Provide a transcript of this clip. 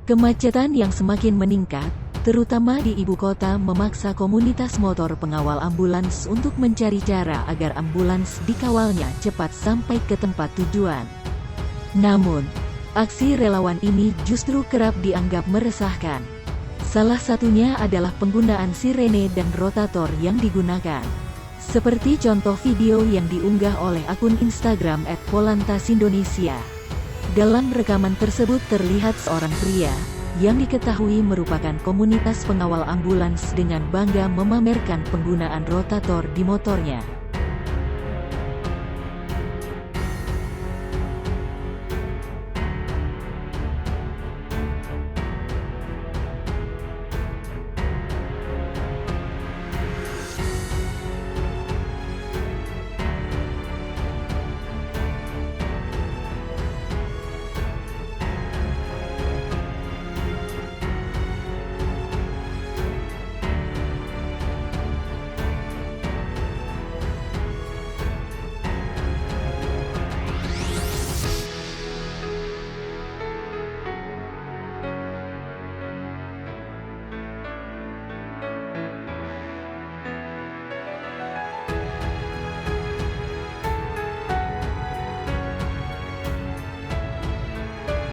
Kemacetan yang semakin meningkat, terutama di ibu kota, memaksa komunitas motor pengawal ambulans untuk mencari cara agar ambulans dikawalnya cepat sampai ke tempat tujuan. Namun, aksi relawan ini justru kerap dianggap meresahkan. Salah satunya adalah penggunaan sirene dan rotator yang digunakan. Seperti contoh video yang diunggah oleh akun Instagram @polantasindonesia. Dalam rekaman tersebut terlihat seorang pria, yang diketahui merupakan komunitas pengawal ambulans dengan bangga memamerkan penggunaan rotator di motornya.